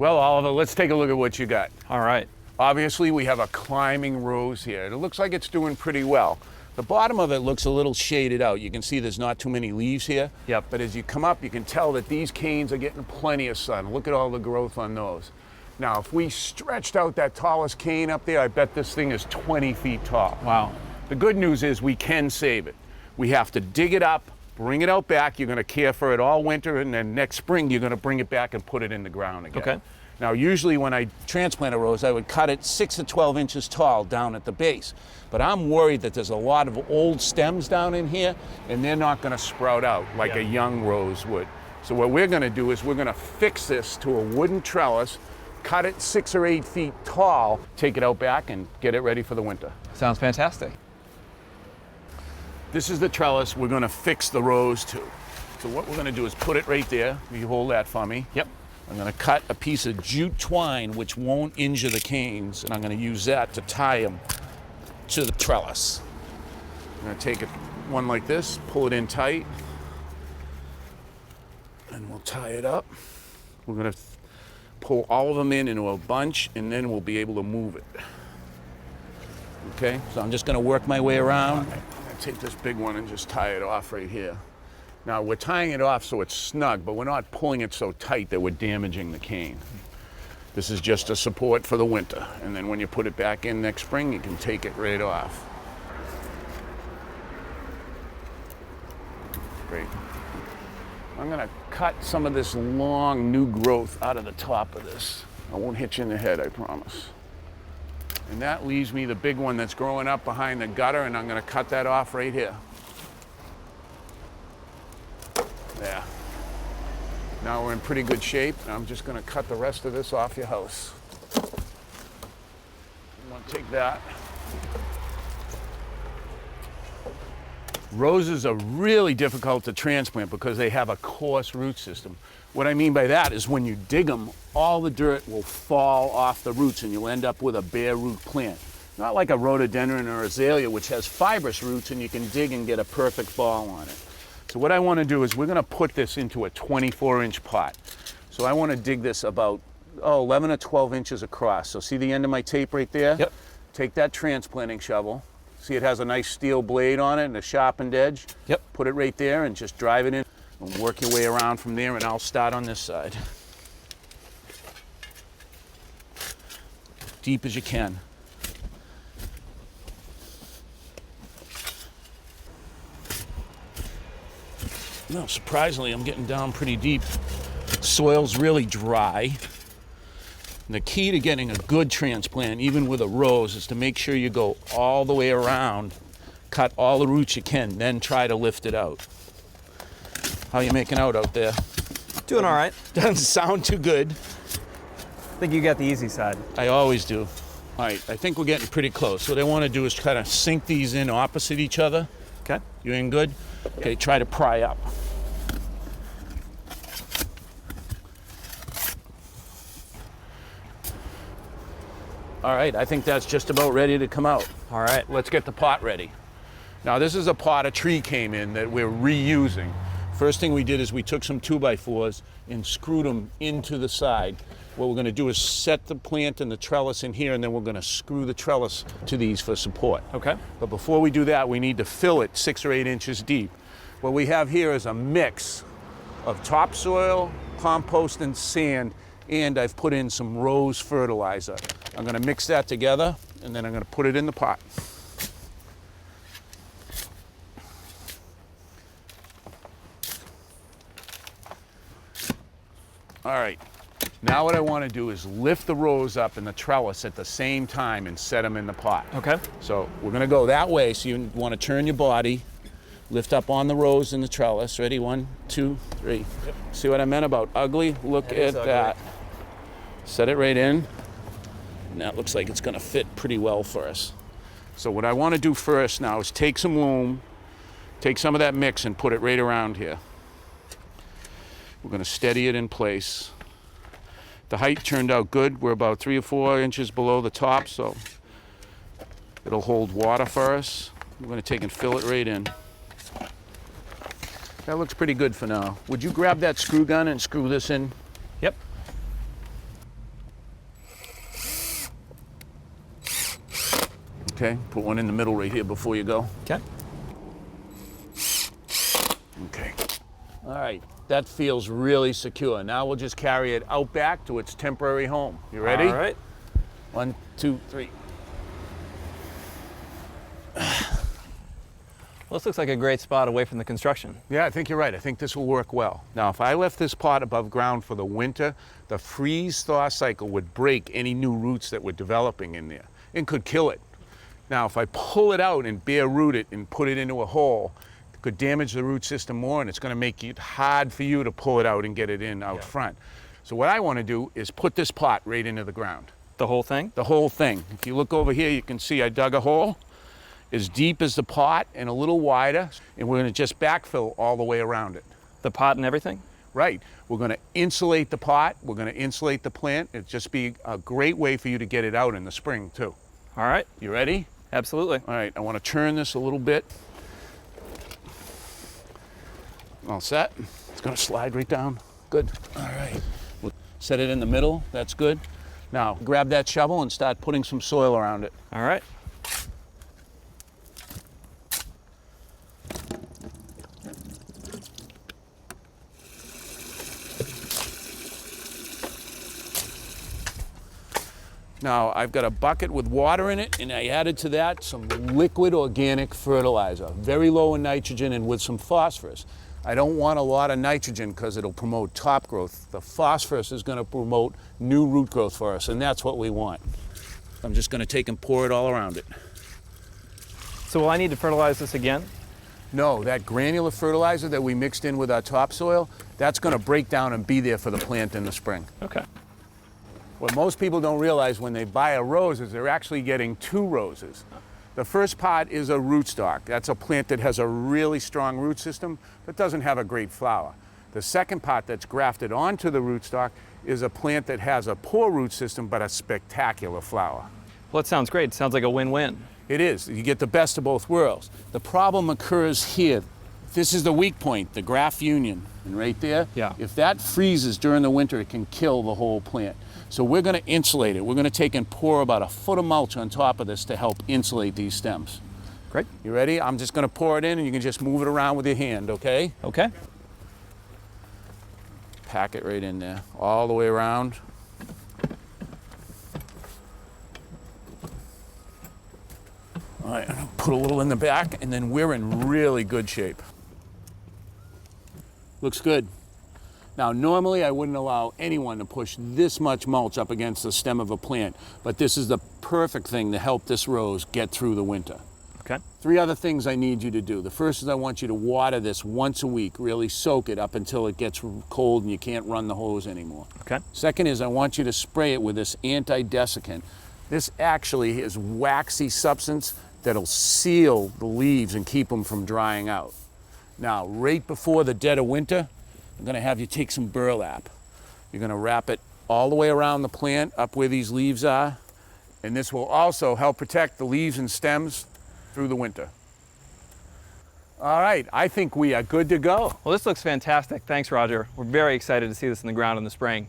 Well, Oliver, let's take a look at what you got. All right. Obviously, we have a climbing rose here. It looks like it's doing pretty well. The bottom of it looks a little shaded out. You can see there's not too many leaves here. Yep. But as you come up, you can tell that these canes are getting plenty of sun. Look at all the growth on those. Now, if we stretched out that tallest cane up there, I bet this thing is 20 feet tall. Wow. The good news is we can save it. We have to dig it up, bring it out back. You're going to care for it all winter, and then next spring you're going to bring it back and put it in the ground again. Okay. Now, usually when I transplant a rose, I would cut it 6 to 12 inches tall down at the base. But I'm worried that there's a lot of old stems down in here, and they're not going to sprout out like a young rose would. So what we're going to do is we're going to fix this to a wooden trellis, cut it 6 or 8 feet tall, take it out back, and get it ready for the winter. Sounds fantastic. This is the trellis we're going to fix the rose to. So what we're going to do is put it right there. Will you hold that for me? Yep. I'm going to cut a piece of jute twine which won't injure the canes, and I'm going to use that to tie them to the trellis. I'm going to take one like this, pull it in tight, and we'll tie it up. We're going to pull all of them in into a bunch, and then we'll be able to move it. Okay, so I'm just going to work my way around. I'm going to take this big one and just tie it off right here. Now, we're tying it off so it's snug, but we're not pulling it so tight that we're damaging the cane. This is just a support for the winter, and then when you put it back in next spring, you can take it right off. Great. I'm going to cut some of this long new growth out of the top of this. I won't hit you in the head, I promise. And that leaves me the big one that's growing up behind the gutter, and I'm going to cut that off right here. There. Now we're in pretty good shape. I'm just going to cut the rest of this off your house. I'm going to take that. Roses are really difficult to transplant because they have a coarse root system. What I mean by that is when you dig them, all the dirt will fall off the roots and you'll end up with a bare root plant. Not like a rhododendron or azalea, which has fibrous roots and you can dig and get a perfect ball on it. So what I want to do is we're going to put this into a 24-inch pot. So I want to dig this about 11 or 12 inches across. So see the end of my tape right there? Yep. Take that transplanting shovel. See it has a nice steel blade on it and a sharpened edge? Yep. Put it right there and just drive it in and work your way around from there, and I'll start on this side. Deep as you can. No, surprisingly, I'm getting down pretty deep. Soil's really dry. And the key to getting a good transplant, even with a rose, is to make sure you go all the way around, cut all the roots you can, then try to lift it out. How you making out there? Doing all right. Doesn't sound too good. I think you got the easy side. I always do. All right, I think we're getting pretty close. What I want to do is kind of sink these in opposite each other. Okay. You in good? Okay, try to pry up. All right, I think that's just about ready to come out. All right. Let's get the pot ready. Now, this is a pot a tree came in that we're reusing. First thing we did is we took some 2x4s and screwed them into the side. What we're going to do is set the plant and the trellis in here, and then we're going to screw the trellis to these for support. Okay. But before we do that, we need to fill it 6 or 8 inches deep. What we have here is a mix of topsoil, compost, and sand, and I've put in some rose fertilizer. I'm going to mix that together, and then I'm going to put it in the pot. All right, now what I want to do is lift the rose up in the trellis at the same time and set them in the pot. Okay. So we're going to go that way, so you want to turn your body, lift up on the rose in the trellis. Ready? 1, 2, 3. Yep. See what I meant about ugly? Look at that. Set it right in. And that looks like it's going to fit pretty well for us. So what I want to do first now is take some loam, take some of that mix and put it right around here. We're going to steady it in place. The height turned out good. We're about 3 or 4 inches below the top, so it'll hold water for us. We're going to take and fill it right in. That looks pretty good for now. Would you grab that screw gun and screw this in? Yep. Okay, put one in the middle right here before you go. Okay. Okay. All right, that feels really secure. Now we'll just carry it out back to its temporary home. You ready? All right. 1, 2, 3. Well, this looks like a great spot away from the construction. Yeah, I think you're right. I think this will work well. Now, if I left this pot above ground for the winter, the freeze-thaw cycle would break any new roots that were developing in there and could kill it. Now, if I pull it out and bare root it and put it into a hole, it could damage the root system more, and it's going to make it hard for you to pull it out and get it in out front. So what I want to do is put this pot right into the ground. The whole thing? The whole thing. If you look over here, you can see I dug a hole as deep as the pot and a little wider, and we're going to just backfill all the way around it. The pot and everything? Right. We're going to insulate the pot. We're going to insulate the plant. It'll just be a great way for you to get it out in the spring, too. All right. You ready? Absolutely. All right. I want to turn this a little bit. All set. It's going to slide right down. Good. All right. We'll set it in the middle. That's good. Now, grab that shovel and start putting some soil around it. All right. Now, I've got a bucket with water in it, and I added to that some liquid organic fertilizer, very low in nitrogen and with some phosphorus. I don't want a lot of nitrogen because it'll promote top growth. The phosphorus is going to promote new root growth for us, and that's what we want. I'm just going to take and pour it all around it. So will I need to fertilize this again? No, that granular fertilizer that we mixed in with our topsoil, that's going to break down and be there for the plant in the spring. Okay. What most people don't realize when they buy a rose is they're actually getting 2 roses. The first pot is a rootstock. That's a plant that has a really strong root system but doesn't have a great flower. The second pot that's grafted onto the rootstock is a plant that has a poor root system but a spectacular flower. Well, that sounds great. It sounds like a win-win. It is. You get the best of both worlds. The problem occurs here. This is the weak point, the graft union. And right there, if that freezes during the winter, it can kill the whole plant. So we're going to insulate it. We're going to take and pour about 1 foot of mulch on top of this to help insulate these stems. Great. You ready? I'm just going to pour it in, and you can just move it around with your hand, okay? Okay. Pack it right in there, all the way around. All right, I'm going to put a little in the back, and then we're in really good shape. Looks good. Now, normally I wouldn't allow anyone to push this much mulch up against the stem of a plant, but this is the perfect thing to help this rose get through the winter. Okay. 3 other things I need you to do. The first is I want you to water this once a week, really soak it up until it gets cold and you can't run the hose anymore. Okay. Second is I want you to spray it with this Antidesiccant. This actually is waxy substance that'll seal the leaves and keep them from drying out. Now, right before the dead of winter, I'm going to have you take some burlap. You're going to wrap it all the way around the plant, up where these leaves are, and this will also help protect the leaves and stems through the winter. All right, I think we are good to go. Well, this looks fantastic. Thanks, Roger. We're very excited to see this in the ground in the spring.